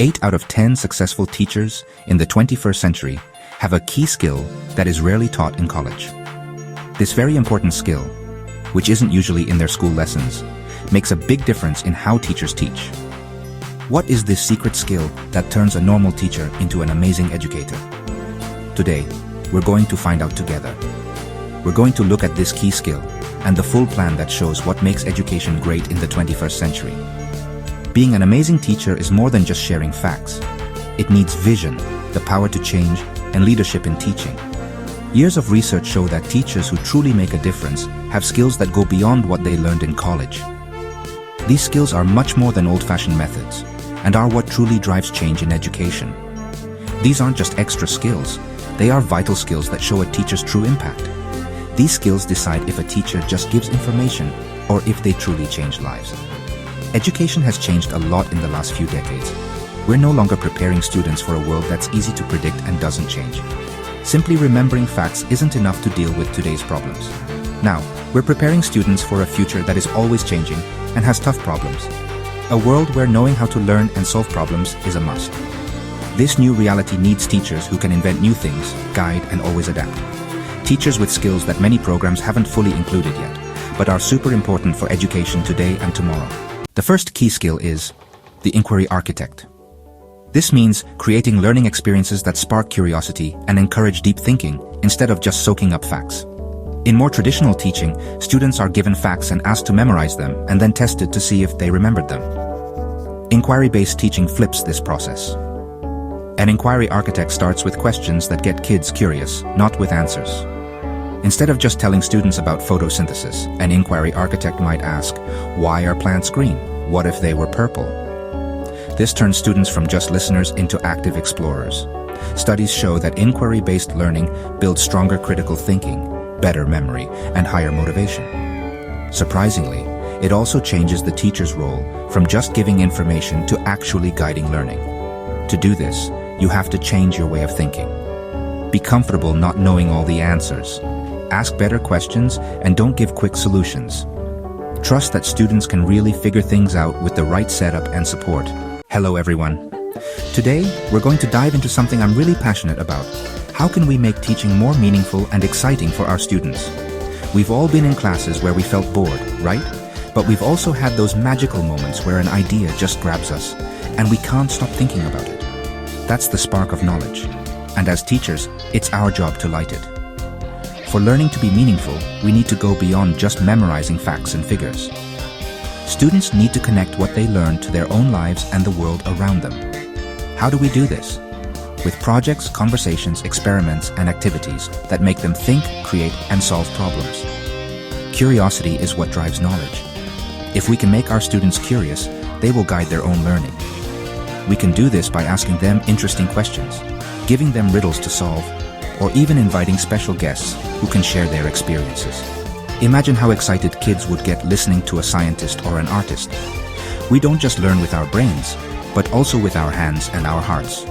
8 out of 10 successful teachers in the 21st century have a key skill that is rarely taught in college. This very important skill, which isn't usually in their school lessons, makes a big difference in how teachers teach. What is this secret skill that turns a normal teacher into an amazing educator? Today, we're going to find out together. We're going to look at this key skill and the full plan that shows what makes education great in the 21st century. Being an amazing teacher is more than just sharing facts. It needs vision, the power to change, and leadership in teaching. Years of research show that teachers who truly make a difference have skills that go beyond what they learned in college. These skills are much more than old-fashioned methods, and are what truly drives change in education. These aren't just extra skills, they are vital skills that show a teacher's true impact. These skills decide if a teacher just gives information or if they truly change lives. Education has changed a lot in the last few decades. We're no longer preparing students for a world that's easy to predict and doesn't change. Simply remembering facts isn't enough to deal with today's problems. Now, we're preparing students for a future that is always changing and has tough problems. A world where knowing how to learn and solve problems is a must. This new reality needs teachers who can invent new things, guide, and always adapt. Teachers with skills that many programs haven't fully included yet, but are super important for education today and tomorrow. The first key skill is the inquiry architect. This means creating learning experiences that spark curiosity and encourage deep thinking instead of just soaking up facts. In more traditional teaching, students are given facts and asked to memorize them and then tested to see if they remembered them. Inquiry-based teaching flips this process. An inquiry architect starts with questions that get kids curious, not with answers. Instead of just telling students about photosynthesis, an inquiry architect might ask, why are plants green? What if they were purple? This turns students from just listeners into active explorers. Studies show that inquiry-based learning builds stronger critical thinking, better memory, and higher motivation. Surprisingly, it also changes the teacher's role from just giving information to actually guiding learning. To do this, you have to change your way of thinking. Be comfortable not knowing all the answers. Ask better questions and don't give quick solutions. Trust that students can really figure things out with the right setup and support. Hello everyone. Today, we're going to dive into something I'm really passionate about. How can we make teaching more meaningful and exciting for our students? We've all been in classes where we felt bored, right? But we've also had those magical moments where an idea just grabs us, and we can't stop thinking about it. That's the spark of knowledge. And as teachers, it's our job to light it. For learning to be meaningful, we need to go beyond just memorizing facts and figures. Students need to connect what they learn to their own lives and the world around them. How do we do this? With projects, conversations, experiments, and activities that make them think, create, and solve problems. Curiosity is what drives knowledge. If we can make our students curious, they will guide their own learning. We can do this by asking them interesting questions, giving them riddles to solve, or even inviting special guests who can share their experiences. Imagine how excited kids would get listening to a scientist or an artist. We don't just learn with our brains, but also with our hands and our hearts.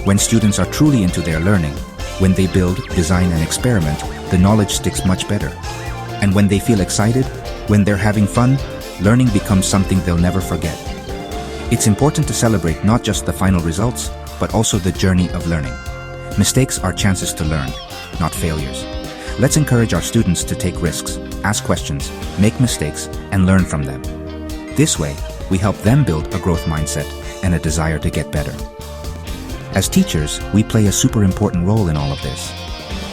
When students are truly into their learning, when they build, design, and experiment, the knowledge sticks much better. And when they feel excited, when they're having fun, learning becomes something they'll never forget. It's important to celebrate not just the final results, but also the journey of learning. Mistakes are chances to learn, not failures. Let's encourage our students to take risks, ask questions, make mistakes, and learn from them. This way, we help them build a growth mindset and a desire to get better. As teachers, we play a super important role in all of this.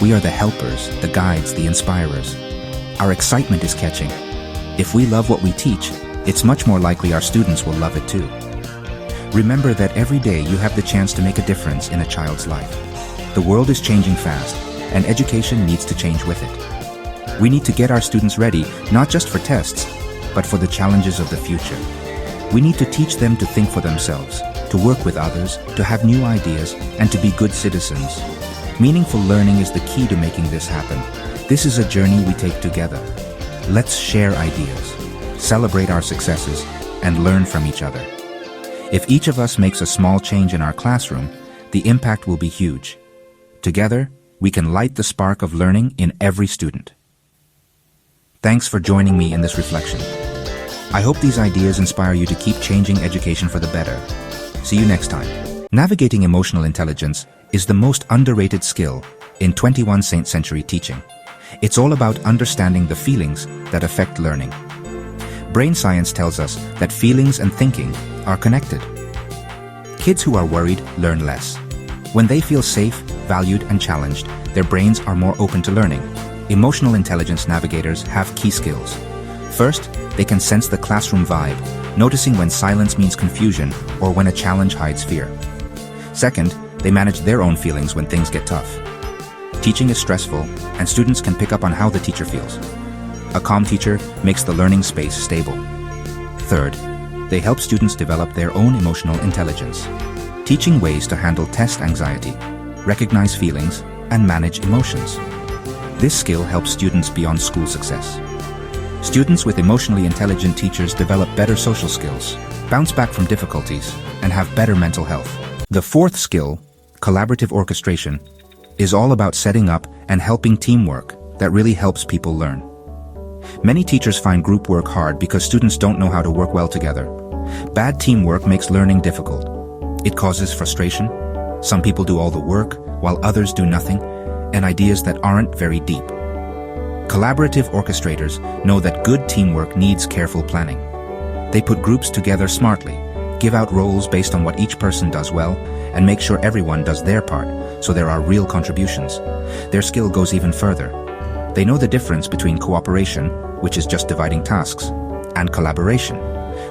We are the helpers, the guides, the inspirers. Our excitement is catching. If we love what we teach, it's much more likely our students will love it too. Remember that every day you have the chance to make a difference in a child's life. The world is changing fast, and education needs to change with it. We need to get our students ready, not just for tests, but for the challenges of the future. We need to teach them to think for themselves, to work with others, to have new ideas, and to be good citizens. Meaningful learning is the key to making this happen. This is a journey we take together. Let's share ideas, celebrate our successes, and learn from each other. If each of us makes a small change in our classroom, the impact will be huge. Together, we can light the spark of learning in every student. Thanks for joining me in this reflection. I hope these ideas inspire you to keep changing education for the better. See you next time. Navigating emotional intelligence is the most underrated skill in 21st century teaching. It's all about understanding the feelings that affect learning. Brain science tells us that feelings and thinking are connected. Kids who are worried learn less. When they feel safe, valued, and challenged, their brains are more open to learning. Emotional intelligence navigators have key skills. First, they can sense the classroom vibe, noticing when silence means confusion or when a challenge hides fear. Second, they manage their own feelings when things get tough. Teaching is stressful, and students can pick up on how the teacher feels. A calm teacher makes the learning space stable. Third, they help students develop their own emotional intelligence, teaching ways to handle test anxiety, recognize feelings, and manage emotions. This skill helps students beyond school success. Students with emotionally intelligent teachers develop better social skills, bounce back from difficulties, and have better mental health. The fourth skill, collaborative orchestration, is all about setting up and helping teamwork that really helps people learn. Many teachers find group work hard because students don't know how to work well together. Bad teamwork makes learning difficult. It causes frustration. Some people do all the work, while others do nothing, and ideas that aren't very deep. Collaborative orchestrators know that good teamwork needs careful planning. They put groups together smartly, give out roles based on what each person does well, and make sure everyone does their part, so there are real contributions. Their skill goes even further. They know the difference between cooperation, which is just dividing tasks, and collaboration,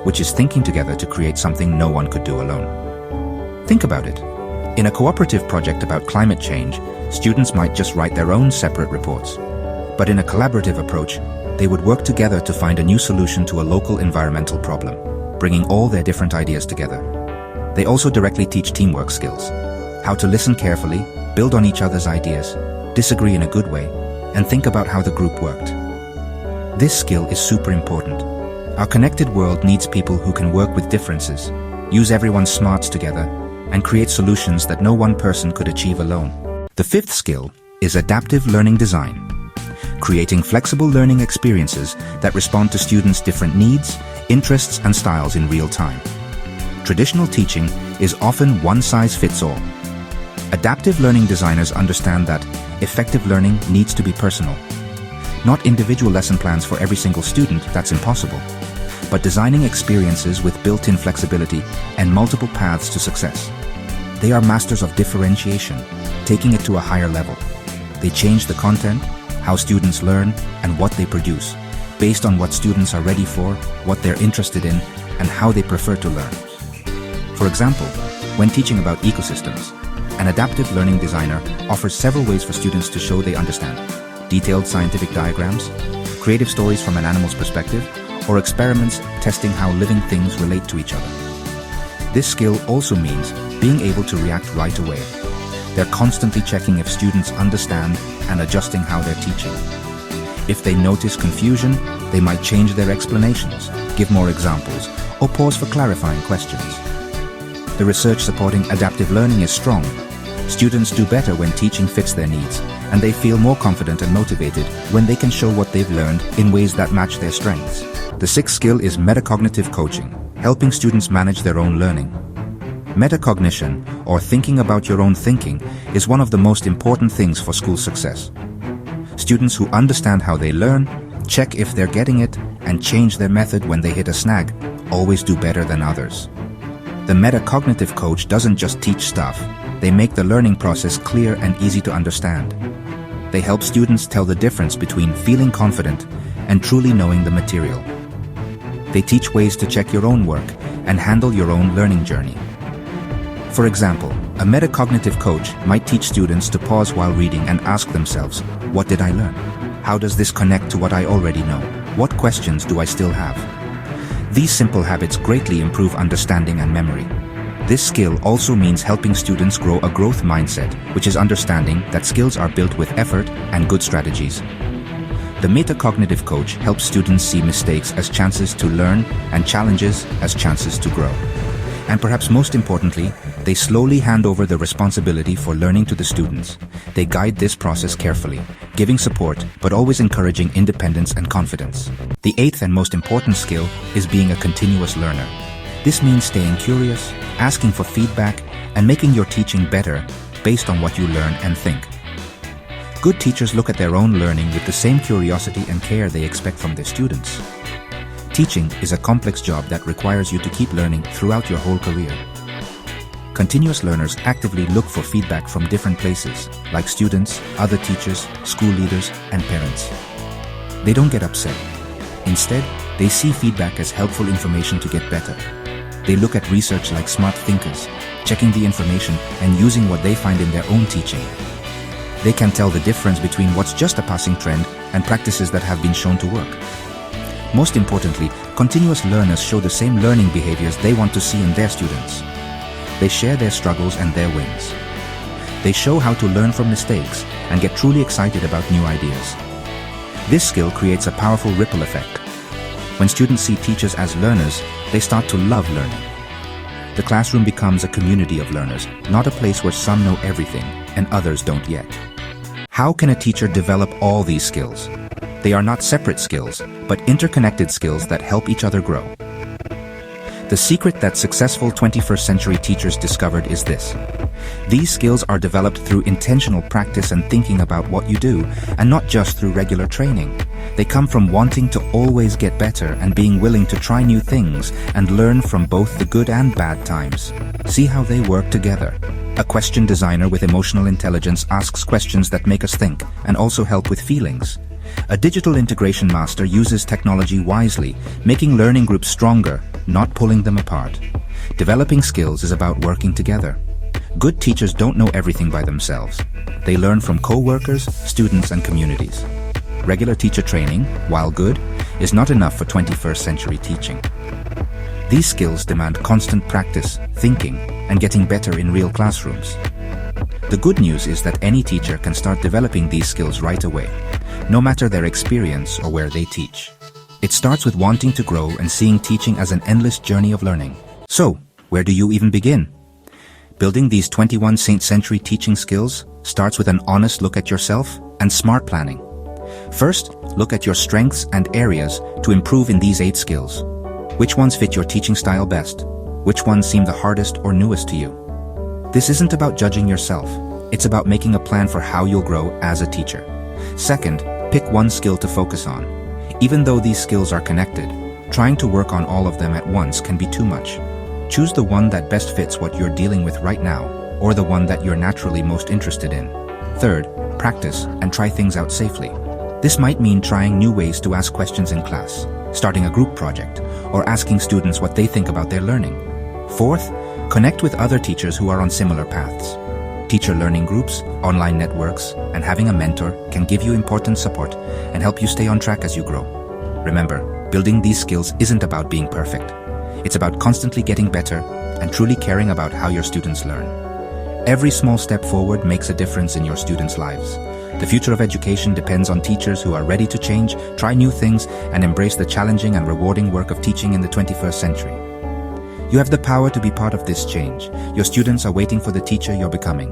which is thinking together to create something no one could do alone. Think about it. In a cooperative project about climate change, students might just write their own separate reports. But in a collaborative approach, they would work together to find a new solution to a local environmental problem, bringing all their different ideas together. They also directly teach teamwork skills, how to listen carefully, build on each other's ideas, disagree in a good way, and think about how the group worked. This skill is super important. Our connected world needs people who can work with differences, use everyone's smarts together, and create solutions that no one person could achieve alone. The fifth skill is adaptive learning design, creating flexible learning experiences that respond to students' different needs, interests, and styles in real time. Traditional teaching is often one-size-fits-all. Adaptive learning designers understand that effective learning needs to be personal. Not individual lesson plans for every single student, that's impossible, but designing experiences with built-in flexibility and multiple paths to success. They are masters of differentiation, taking it to a higher level. They change the content, how students learn, and what they produce, based on what students are ready for, what they're interested in, and how they prefer to learn. For example, when teaching about ecosystems, an adaptive learning designer offers several ways for students to show they understand. Detailed scientific diagrams, creative stories from an animal's perspective, or experiments testing how living things relate to each other. This skill also means being able to react right away. They're constantly checking if students understand and adjusting how they're teaching. If they notice confusion, they might change their explanations, give more examples, or pause for clarifying questions. The research supporting adaptive learning is strong. Students do better when teaching fits their needs, and they feel more confident and motivated when they can show what they've learned in ways that match their strengths. The sixth skill is metacognitive coaching, helping students manage their own learning. Metacognition, or thinking about your own thinking, is one of the most important things for school success. Students who understand how they learn, check if they're getting it, and change their method when they hit a snag, always do better than others. The metacognitive coach doesn't just teach stuff, they make the learning process clear and easy to understand. They help students tell the difference between feeling confident and truly knowing the material. They teach ways to check your own work and handle your own learning journey. For example, a metacognitive coach might teach students to pause while reading and ask themselves, what did I learn? How does this connect to what I already know? What questions do I still have? These simple habits greatly improve understanding and memory. This skill also means helping students grow a growth mindset, which is understanding that skills are built with effort and good strategies. The metacognitive coach helps students see mistakes as chances to learn and challenges as chances to grow. And perhaps most importantly, they slowly hand over the responsibility for learning to the students. They guide this process carefully, giving support but always encouraging independence and confidence. The eighth and most important skill is being a continuous learner. This means staying curious, asking for feedback, and making your teaching better based on what you learn and think. Good teachers look at their own learning with the same curiosity and care they expect from their students. Teaching is a complex job that requires you to keep learning throughout your whole career. Continuous learners actively look for feedback from different places, like students, other teachers, school leaders, and parents. They don't get upset. Instead, they see feedback as helpful information to get better. They look at research like smart thinkers, checking the information and using what they find in their own teaching. They can tell the difference between what's just a passing trend and practices that have been shown to work. Most importantly, continuous learners show the same learning behaviors they want to see in their students. They share their struggles and their wins. They show how to learn from mistakes and get truly excited about new ideas. This skill creates a powerful ripple effect. When students see teachers as learners, they start to love learning. The classroom becomes a community of learners, not a place where some know everything and others don't yet. How can a teacher develop all these skills? They are not separate skills, but interconnected skills that help each other grow. The secret that successful 21st century teachers discovered is this. These skills are developed through intentional practice and thinking about what you do, and not just through regular training. They come from wanting to always get better and being willing to try new things and learn from both the good and bad times. See how they work together. A question designer with emotional intelligence asks questions that make us think and also help with feelings. A digital integration master uses technology wisely, making learning groups stronger, not pulling them apart. Developing skills is about working together. Good teachers don't know everything by themselves. They learn from co-workers, students, and communities. Regular teacher training, while good, is not enough for 21st century teaching. These skills demand constant practice, thinking, and getting better in real classrooms. The good news is that any teacher can start developing these skills right away, no matter their experience or where they teach. It starts with wanting to grow and seeing teaching as an endless journey of learning. So, where do you even begin? Building these 21st century teaching skills starts with an honest look at yourself and smart planning. First, look at your strengths and areas to improve in these 8 skills. Which ones fit your teaching style best? Which ones seem the hardest or newest to you? This isn't about judging yourself. It's about making a plan for how you'll grow as a teacher. Second, pick one skill to focus on. Even though these skills are connected, trying to work on all of them at once can be too much. Choose the one that best fits what you're dealing with right now, or the one that you're naturally most interested in. Third, practice and try things out safely. This might mean trying new ways to ask questions in class, starting a group project, or asking students what they think about their learning. Fourth, connect with other teachers who are on similar paths. Teacher learning groups, online networks, and having a mentor can give you important support and help you stay on track as you grow. Remember, building these skills isn't about being perfect. It's about constantly getting better and truly caring about how your students learn. Every small step forward makes a difference in your students' lives. The future of education depends on teachers who are ready to change, try new things, and embrace the challenging and rewarding work of teaching in the 21st century. You have the power to be part of this change. Your students are waiting for the teacher you're becoming.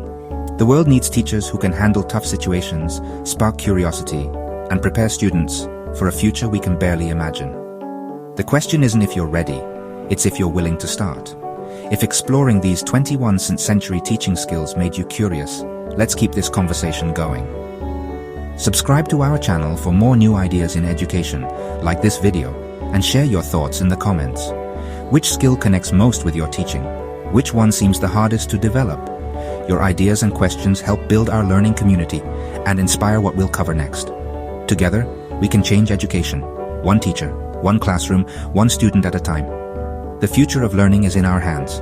The world needs teachers who can handle tough situations, spark curiosity, and prepare students for a future we can barely imagine. The question isn't if you're ready, it's if you're willing to start. If exploring these 21st century teaching skills made you curious, let's keep this conversation going. Subscribe to our channel for more new ideas in education, like this video, and share your thoughts in the comments. Which skill connects most with your teaching? Which one seems the hardest to develop? Your ideas and questions help build our learning community and inspire what we'll cover next. Together, we can change education. One teacher, one classroom, one student at a time. The future of learning is in our hands.